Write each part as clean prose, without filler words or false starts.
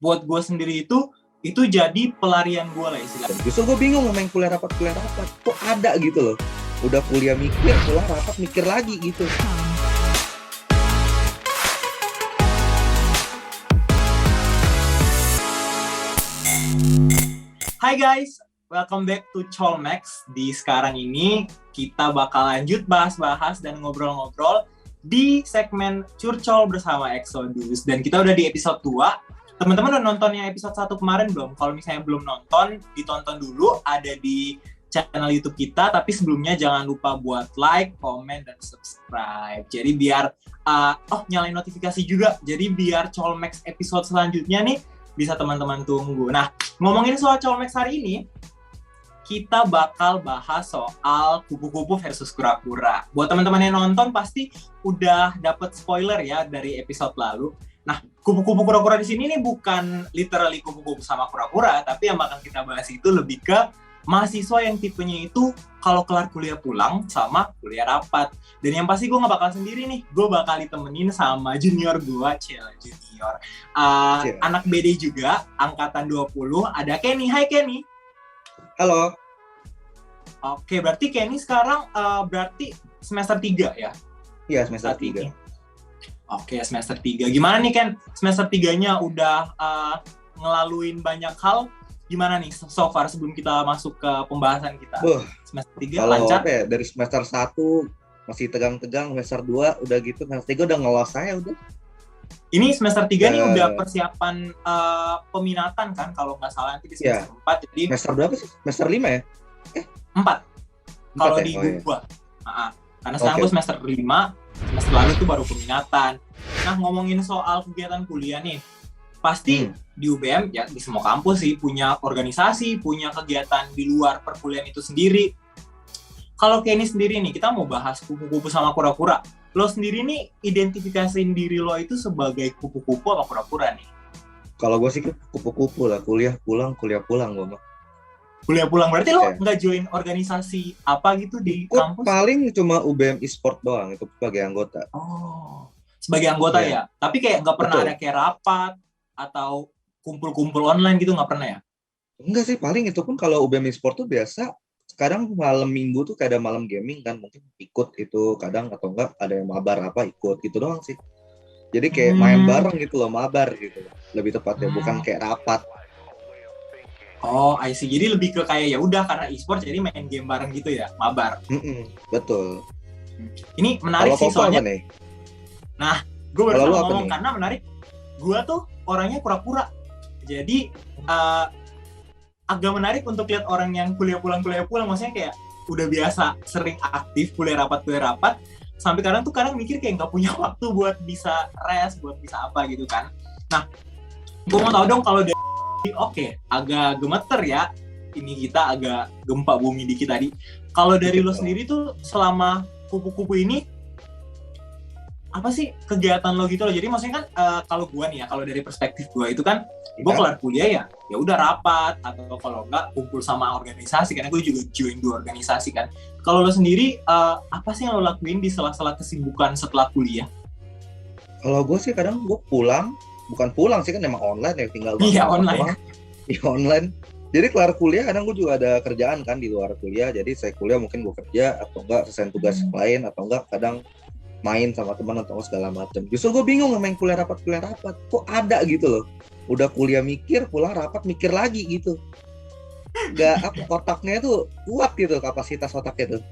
buat gue sendiri itu jadi pelarian gue lah istilahnya. Justru gue bingung main kuliah rapat kok ada gitu loh. Udah kuliah mikir, pulang rapat mikir lagi gitu. Hai guys, welcome back to Cholmex. Di sekarang ini kita bakal lanjut bahas-bahas dan ngobrol-ngobrol di segmen Curcol bersama Exodus. Dan kita udah di episode 2. Teman-teman udah nonton yang episode 1 kemarin belum? Kalau misalnya belum nonton, ditonton dulu, ada di channel YouTube kita. Tapi sebelumnya jangan lupa buat like, komen, dan subscribe. Jadi biar, nyalain notifikasi juga. Jadi biar Cholmex episode selanjutnya nih bisa teman-teman tunggu. Nah, ngomongin soal Cholmex hari ini, kita bakal bahas soal kupu-kupu versus kura-kura. Buat teman-teman yang nonton pasti udah dapet spoiler ya dari episode lalu. Nah, kupu-kupu kura-kura di sini nih bukan literally kupu-kupu sama kura-kura, tapi yang bakal kita bahas itu lebih ke mahasiswa yang tipenya itu kalau kelar kuliah pulang sama kuliah rapat. Dan yang pasti gue gak bakal sendiri nih, gue bakal ditemenin sama junior gue, junior. Anak BD juga, angkatan 20, ada Kenny. Hai Kenny. Halo. Oke, berarti Kenny sekarang berarti semester 3 ya? Iya, semester 3. Oke, semester 3. Gimana nih Ken? Semester 3-nya udah ngelaluin banyak hal. Gimana nih so far sebelum kita masuk ke pembahasan kita? Semester 3 lancar? Kalau dari semester 1 masih tegang-tegang, semester 2 udah gitu, semester 3 udah ngelos saya udah. Ini semester 3 nih udah persiapan peminatan kan kalau nggak salah nanti di semester 4. Jadi semester berapa sih? Semester 5 ya? 4. Kalau di gua. Karena sekarang gue semester 5, semester lalu itu baru peminatan. Nah, ngomongin soal kegiatan kuliah nih, pasti di UBM, ya di semua kampus sih, punya organisasi, punya kegiatan di luar perkuliahan itu sendiri. Kalau Kenny sendiri nih, kita mau bahas kupu-kupu sama kura-kura. Lo sendiri nih, identifikasiin diri lo itu sebagai kupu-kupu apa kura-kura nih? Kalau gue sih kupu-kupu lah, kuliah pulang gue mah. Kuliah pulang, berarti lo nggak join organisasi apa gitu di kampus? Paling cuma UBM e-sport doang, itu sebagai anggota. Oh, sebagai anggota ya? Tapi kayak nggak pernah ada kayak rapat atau kumpul-kumpul online gitu, nggak pernah ya? Enggak sih, paling itu pun kalau UBM e-sport tuh biasa, kadang malam minggu tuh kayak ada malam gaming kan, mungkin ikut itu kadang, atau enggak ada yang mabar apa ikut gitu doang sih. Jadi kayak main bareng gitu loh, mabar gitu, lebih tepatnya, bukan kayak rapat. Oh, I see. Jadi lebih ke kayak ya udah karena e-sport jadi main game bareng gitu ya, mabar. Betul. Ini menarik sih soalnya. Nih? Nah, gue baru ngomong karena menarik. Gue tuh orangnya pura-pura. Jadi agak menarik untuk lihat orang yang kuliah pulang. Maksudnya kayak udah biasa sering aktif kuliah rapat. Sampai kadang mikir kayak nggak punya waktu buat bisa rest, buat bisa apa gitu kan. Nah, gue mau tahu dong kalau Oke, agak gemeter ya. Ini kita agak gempa bumi dikit tadi. Kalau dari lo sendiri tuh selama kupu-kupu ini apa sih kegiatan lo gitu loh? Jadi maksudnya kan kalau gue nih ya, kalau dari perspektif gue itu kan gue kelar kuliah ya udah rapat atau kalau enggak kumpul sama organisasi karena gue juga join 2 organisasi kan. Kalau lo sendiri apa sih yang lo lakuin di sela-sela kesibukan setelah kuliah? Kalau gue sih kadang gue bukan pulang sih kan emang online ya, tinggal online. Iya online. Jadi kelar kuliah kadang gue juga ada kerjaan kan di luar kuliah. Jadi saya kuliah mungkin gue kerja atau enggak selesai tugas lain atau enggak kadang main sama teman atau segala macam. Justru gue bingung main kuliah rapat kok ada gitu loh. Udah kuliah mikir, pulang rapat mikir lagi gitu. Otaknya tuh kuat gitu, kapasitas otaknya tuh.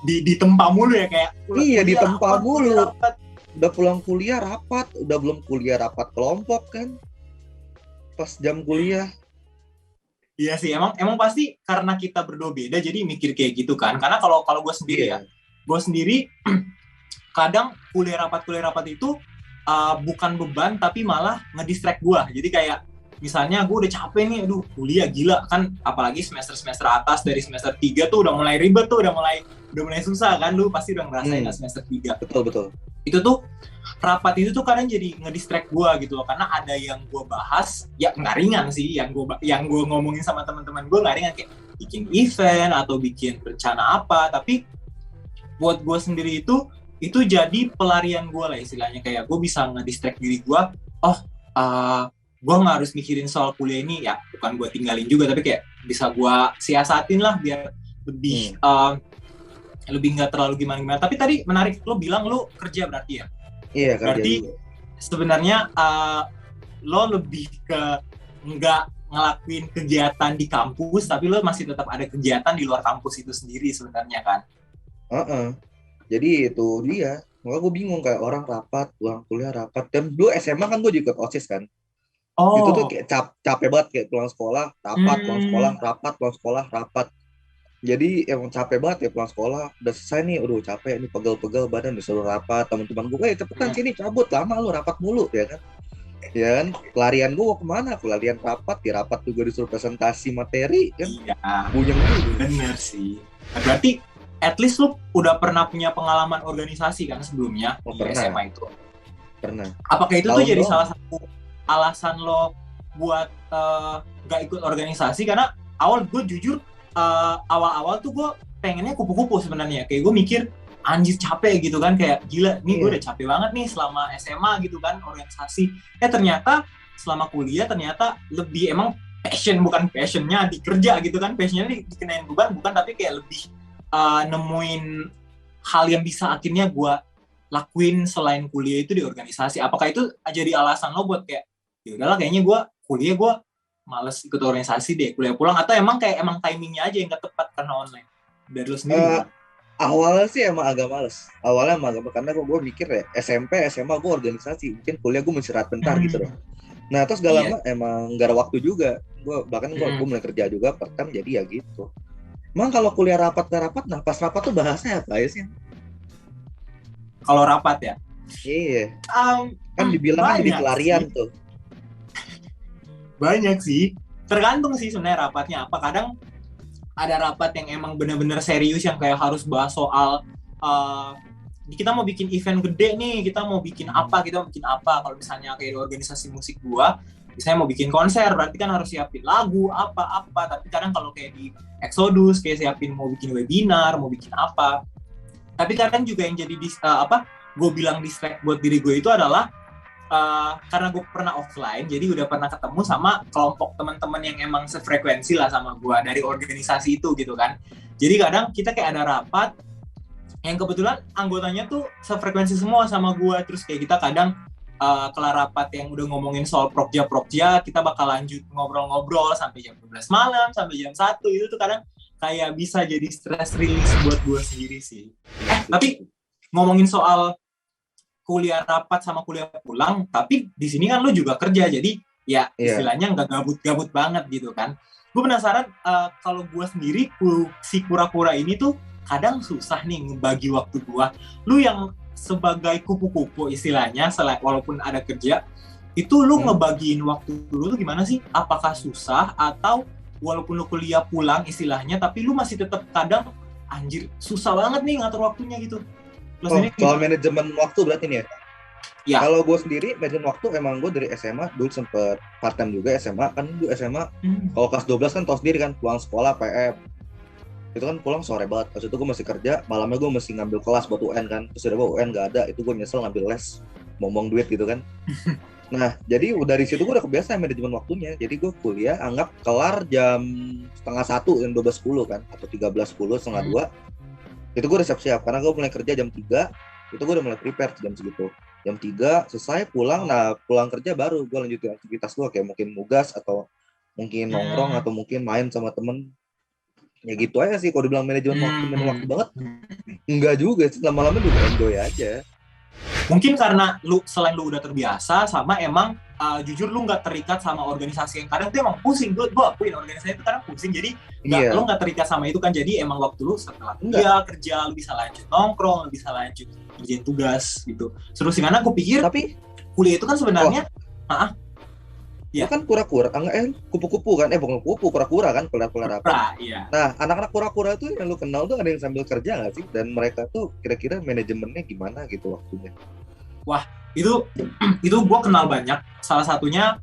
Ditempa mulu ya kayak. Iya, ditempa mulu. Udah pulang kuliah rapat, udah belum kuliah rapat kelompok kan pas jam kuliah. Iya sih, emang pasti karena kita berdua beda jadi mikir kayak gitu kan. Karena kalau gue sendiri gue sendiri kadang kuliah rapat itu bukan beban tapi malah ngedistract gue. Jadi kayak misalnya gue udah capek nih, aduh kuliah gila kan, apalagi semester atas dari semester 3 tuh udah mulai ribet tuh, udah mulai susah kan, lu pasti udah ngerasain semester 3. Betul. Itu tuh rapat itu tuh kadang jadi ngedistract gue gitu loh, karena ada yang gue bahas ya nggak ringan sih, yang gue ngomongin sama teman-teman gue nggak ringan, kayak bikin event atau bikin rencana apa, tapi buat gue sendiri itu jadi pelarian gue lah istilahnya, kayak gue bisa ngedistract diri gue. gue nggak harus mikirin soal kuliah ini, ya bukan gue tinggalin juga, tapi kayak bisa gue siasatin lah biar lebih lebih nggak terlalu gimana-gimana. Tapi tadi menarik, lo bilang lo kerja berarti ya? Iya, kerja Berarti juga. sebenarnya lo lebih ke nggak ngelakuin kegiatan di kampus, tapi lo masih tetap ada kegiatan di luar kampus itu sendiri sebenarnya kan? Jadi itu dia. Makanya gue bingung kayak orang rapat, pulang kuliah rapat. Dan dulu SMA kan gue juga ikut OSIS kan. Itu tuh Oh, kayak capek banget, kayak pulang sekolah, rapat, pulang sekolah, rapat, pulang sekolah, rapat. Jadi emang capek banget ya pulang sekolah. Udah selesai nih, udah capek nih, pegel-pegel badan disuruh rapat. Teman-teman gue, cepetan sini cabut, lama lu rapat mulu ya kan. Ya kan, pelarian gue mau kemana? Pelarian rapat, di rapat juga disuruh presentasi materi kan. iya, Buyeng juga. bener sih. Nah, berarti at least lu udah pernah punya pengalaman organisasi kan sebelumnya di Pernah, SMA itu. pernah. Apakah itu tuh Tahun jadi doang. salah satu alasan lo buat gak ikut organisasi? Karena awal gue jujur awal-awal tuh gue pengennya kupu-kupu sebenarnya. Kayak gue mikir anjir capek gitu kan, kayak gila nih gue udah capek banget nih selama SMA gitu kan organisasi. Ternyata selama kuliah ternyata lebih emang bukan passionnya di kerja gitu kan, passionnya dikenain beban bukan, tapi kayak lebih nemuin hal yang bisa akhirnya gue lakuin selain kuliah itu di organisasi. Apakah itu jadi alasan lo buat kayak ya udahlah kayaknya gue kuliah gue males ikut organisasi deh, kuliah pulang, atau emang timingnya aja yang gak tepat karena online? Dari lo sendiri Eh, gimana? Awalnya sih emang agak males. Awalnya emang agak, karena gue mikir ya SMP, SMA gue organisasi, mungkin kuliah gue istirahat bentar gitu loh. Nah terus gak lama emang gak ada waktu juga. Bahkan gue mulai kerja juga part time, jadi ya gitu. Emang kalau kuliah rapat gak rapat, nah pas rapat tuh bahasanya apa ya sih? Kalau rapat ya? Iya, kan dibilang kan jadi Banyak pelarian sih. tuh. Banyak sih. Tergantung sih sebenarnya rapatnya apa. Kadang ada rapat yang emang benar-benar serius yang kayak harus bahas soal kita mau bikin event gede nih, kita mau bikin apa. Kalau misalnya kayak di organisasi musik gua, misalnya mau bikin konser, berarti kan harus siapin lagu apa. Tapi kadang kalau kayak di Exodus, kayak siapin mau bikin webinar, mau bikin apa. Tapi kadang juga yang jadi gue bilang distract buat diri gue itu adalah karena gue pernah offline, jadi udah pernah ketemu sama kelompok teman-teman yang emang sefrekuensi lah sama gue dari organisasi itu gitu kan. Jadi kadang kita kayak ada rapat yang kebetulan anggotanya tuh sefrekuensi semua sama gue, terus kayak kita kadang kelar rapat yang udah ngomongin soal prokja, kita bakal lanjut ngobrol-ngobrol sampai jam 12 malam, sampai jam 1, itu tuh kadang kayak bisa jadi stress release buat gue sendiri sih. Tapi ngomongin soal kuliah rapat sama kuliah pulang, tapi di sini kan lu juga kerja, jadi ya istilahnya nggak gabut-gabut banget gitu kan. Gue penasaran kalau gue sendiri si kura-kura ini tuh kadang susah nih ngebagi waktu gue. Lu yang sebagai kupu-kupu istilahnya, walaupun ada kerja, itu lu ngebagiin waktu lu tuh gimana sih? Apakah susah atau walaupun lu kuliah pulang istilahnya, tapi lu masih tetap kadang anjir susah banget nih ngatur waktunya gitu? Soal manajemen waktu berarti nih ya? Ya. Kalau gue sendiri, manajemen waktu emang gue dari SMA, dulu sempet part time juga SMA, kan gue SMA, kalau kelas 12 kan tau sendiri kan, pulang sekolah, PM, itu kan pulang sore banget, pas itu gue masih kerja, malamnya gue masih ngambil kelas buat UN kan, terus udah UN gak ada, itu gue nyesel ngambil les, ngomong duit gitu kan. Nah, jadi dari situ gue udah kebiasaan manajemen waktunya, jadi gue kuliah, anggap kelar jam 12:30, jam 12:10 kan, atau 13:10, 13:30, itu gue udah siap-siap, karena gue mulai kerja jam 3, itu gue udah mulai prepare jam segitu. Jam 3 selesai pulang, nah pulang kerja baru gue lanjutin aktivitas gue, kayak mungkin nugas, atau mungkin nongkrong, atau mungkin main sama temen. Ya gitu aja sih, kalau dibilang manajemen waktu banget, enggak juga sih, lama-lama juga enjoy aja. Mungkin karena selain lu udah terbiasa sama emang jujur lu nggak terikat sama organisasi yang kadang tuh emang pusing. Gue akuin organisasi itu kadang pusing, jadi lu nggak terikat sama itu kan, jadi emang waktu lu setelah kerja lu bisa lanjut nongkrong, lu bisa lanjut kerjain tugas gitu. Seru sih, karena aku pikir tapi kuliah itu kan sebenarnya ya kan kura-kura, kupu-kupu kan, bukan kupu, kura-kura kan, kura-kura apa? Iya. Nah, anak-anak kura-kura tuh yang lu kenal tuh ada yang sambil kerja nggak sih? Dan mereka tuh kira-kira manajemennya gimana gitu waktunya? Wah, itu gue kenal banyak. Salah satunya,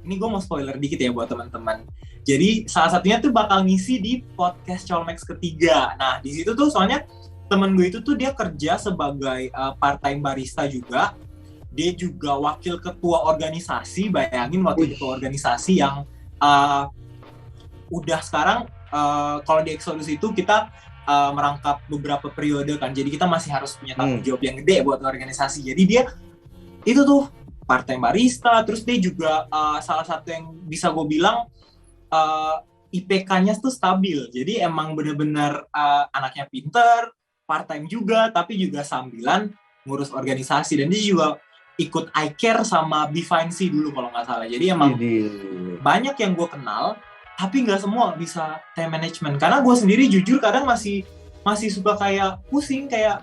ini gue mau spoiler dikit ya buat teman-teman. Jadi salah satunya tuh bakal ngisi di podcast Cholmex ketiga. Nah, di situ tuh soalnya temen gue itu tuh dia kerja sebagai part-time barista juga dia juga wakil ketua organisasi. Bayangin wakil ketua organisasi yang udah sekarang kalau di Exodus itu kita merangkap beberapa periode kan, jadi kita masih harus punya tanggung jawab yang gede buat organisasi. Jadi dia itu tuh part-time barista, terus dia juga salah satu yang bisa gue bilang IPK-nya tuh stabil, jadi emang bener-bener anaknya pinter, part-time juga, tapi juga sambilan ngurus organisasi. Dan dia juga ikut iCare sama Bifinancy dulu kalau nggak salah. Jadi emang banyak yang gue kenal, tapi nggak semua bisa time management. Karena gue sendiri jujur kadang masih suka kayak pusing, kayak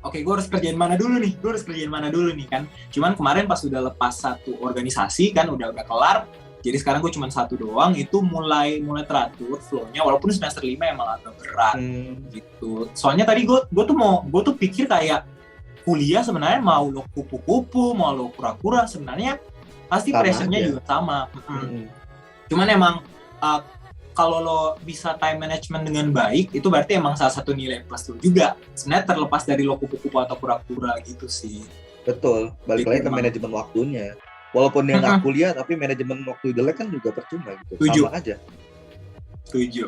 oke, gue harus kerjain mana dulu nih kan. Cuman kemarin pas udah lepas satu organisasi kan, udah kelar, jadi sekarang gue cuma satu doang, itu mulai teratur flow-nya, walaupun semester 5 emang agak berat gitu. Soalnya tadi gue tuh pikir kayak kuliah sebenarnya mau lo kupu-kupu, mau lo kura-kura, sebenarnya pasti pressure-nya juga sama. Cuman emang kalau lo bisa time management dengan baik, itu berarti emang salah satu nilai plus lo juga. Sebenarnya terlepas dari lo kupu-kupu atau kura-kura gitu sih. Betul, balik lagi ke manajemen waktunya. Walaupun dia nggak kuliah, tapi manajemen waktu jelek kan juga percuma gitu. Setuju. Sama aja. Setuju.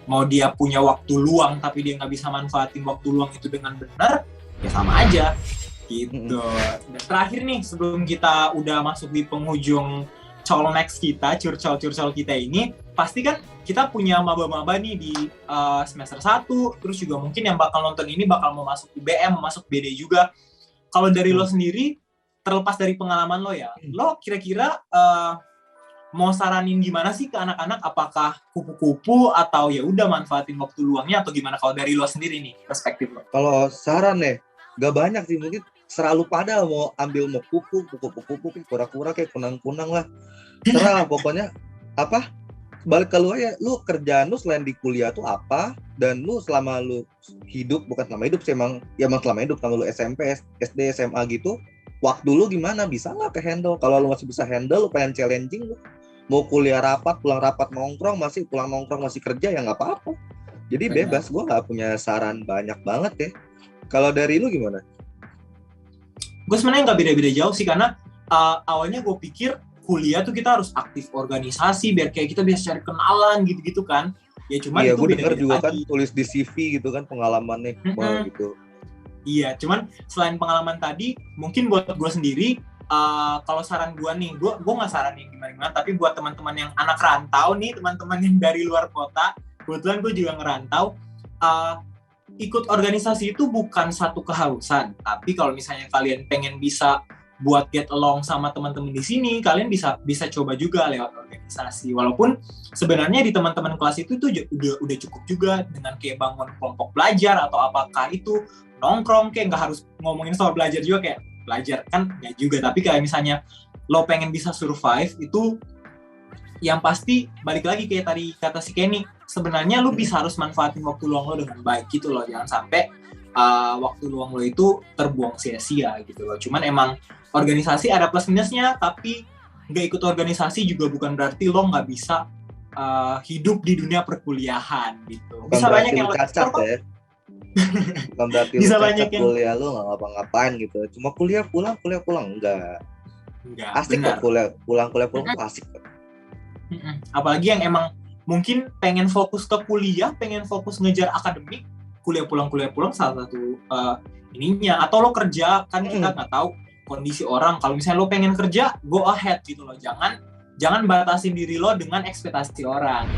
Mau dia punya waktu luang, tapi dia nggak bisa manfaatin waktu luang itu dengan benar, ya sama aja. Gitu. Dan terakhir nih, sebelum kita udah masuk di penghujung Colmex kita, curcol kita ini, pasti kan kita punya maba-maba nih di semester 1, terus juga mungkin yang bakal nonton ini bakal mau masuk UBM, mau masuk BD juga. Kalau dari lo sendiri, terlepas dari pengalaman lo ya, lo kira-kira mau saranin gimana sih ke anak-anak? Apakah kupu-kupu atau ya udah manfaatin waktu luangnya, atau gimana kalau dari lo sendiri nih, perspektif lo? Kalau saran nih, gak banyak sih, mungkin selalu pada mau ambil mau kupu-kupu, kura-kura kayak kunang-kunang lah. Terserah pokoknya apa? Balik ke lu aja, lu kerjaan lu selain di kuliah tuh apa, dan lu selama lu hidup, bukan selama hidup sih, emang selama hidup, kalau lu SMP, SD, SMA gitu, waktu lu gimana, bisa nggak ke handle? Kalau lu masih bisa handle, lu pengen challenging, lu mau kuliah rapat, pulang rapat nongkrong, pulang nongkrong masih kerja, ya nggak apa-apa. Jadi bebas, gue nggak punya saran banyak banget ya. Kalau dari lu gimana? Gue sebenarnya nggak beda-beda jauh sih, karena awalnya gue pikir kuliah tuh kita harus aktif organisasi biar kayak kita bisa cari kenalan gitu-gitu kan. Ya cuman iya, itu gue denger juga lagi. Kan tulis di CV gitu kan pengalamannya gitu. Iya, cuman selain pengalaman tadi, mungkin buat gue sendiri, kalau saran gue nih, gue nggak saranin gimana-gimana, tapi buat teman-teman yang anak rantau nih, teman-teman yang dari luar kota, kebetulan gue juga ngerantau, ikut organisasi itu bukan satu keharusan, tapi kalau misalnya kalian pengen bisa buat get along sama teman-teman di sini, kalian bisa coba juga lewat organisasi. Walaupun sebenarnya di teman-teman kelas itu udah cukup juga dengan kayak bangun kelompok belajar atau apakah itu nongkrong, kayak nggak harus ngomongin soal belajar juga, kayak belajar kan nggak juga. Tapi kayak misalnya lo pengen bisa survive, itu yang pasti balik lagi kayak tadi kata si Kenny, sebenarnya lo bisa harus manfaatin waktu luang lo dengan baik gitu loh. Jangan sampai waktu luang lo itu terbuang sia-sia gitu loh. Cuman emang organisasi ada plus minusnya, tapi nggak ikut organisasi juga bukan berarti lo nggak bisa hidup di dunia perkuliahan gitu. Bukan bisa banyak yang cacat ya. Bukan berarti bisa banyak yang kuliah lo nggak ngapa-ngapain gitu. Cuma kuliah pulang enggak. Asik kok kuliah pulang asik kok. Apalagi yang emang mungkin pengen fokus ke kuliah, pengen fokus ngejar akademik, kuliah pulang salah satu ininya. Atau lo kerja, kan kita nggak tahu kondisi orang. Kalau misalnya lo pengen kerja, go ahead gitu loh. Jangan batasin diri lo dengan ekspektasi orang.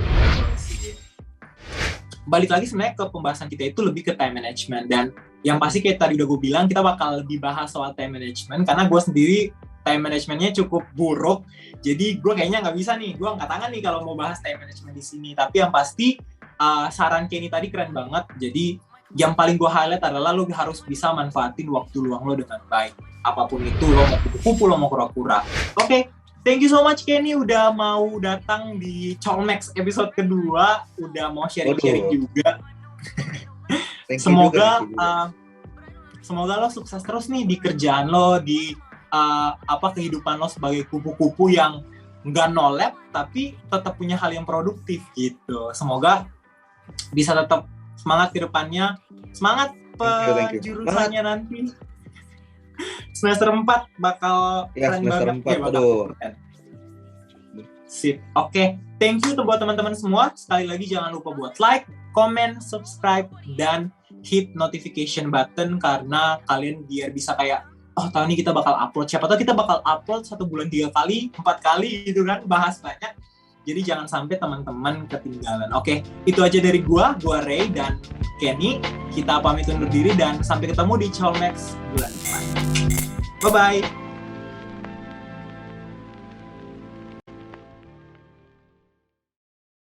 Balik lagi sebenarnya ke pembahasan kita itu lebih ke time management. Dan yang pasti kayak tadi udah gue bilang, kita bakal lebih bahas soal time management, karena gue sendiri time managementnya cukup buruk. Jadi gue kayaknya nggak bisa nih, gue angkat tangan nih kalau mau bahas time management di sini. Tapi yang pasti saran Kenny tadi keren banget. Jadi yang paling gue highlight adalah lo harus bisa manfaatin waktu luang lo dengan baik. Apapun itu, lo mau kupu-kupu, lo mau kura-kura. Oke, thank you so much Kenny udah mau datang di Colmex episode kedua, udah mau sharing-sharing juga. Semoga lo sukses terus nih di kerjaan lo, di kehidupan lo sebagai kupu-kupu yang nggak nolep tapi tetap punya hal yang produktif gitu. Semoga bisa tetap semangat ke depannya. Semangat penjurusannya nanti. semester 4 bakal Ya, keren semester banget. 4, bakal aduh. keren. Sip. Oke, thank you buat teman-teman semua. Sekali lagi jangan lupa buat like, comment, subscribe, dan hit notification button karena kalian biar bisa kayak, oh tahun ini kita bakal upload. Siapa tahu kita bakal upload 1 bulan 3 kali, 4 kali gitu kan, bahas banyak. Jadi jangan sampai teman-teman ketinggalan. Oke, itu aja dari gua Ray dan Kenny. Kita pamit undur diri dan sampai ketemu di Cholmex bulan depan. Bye-bye.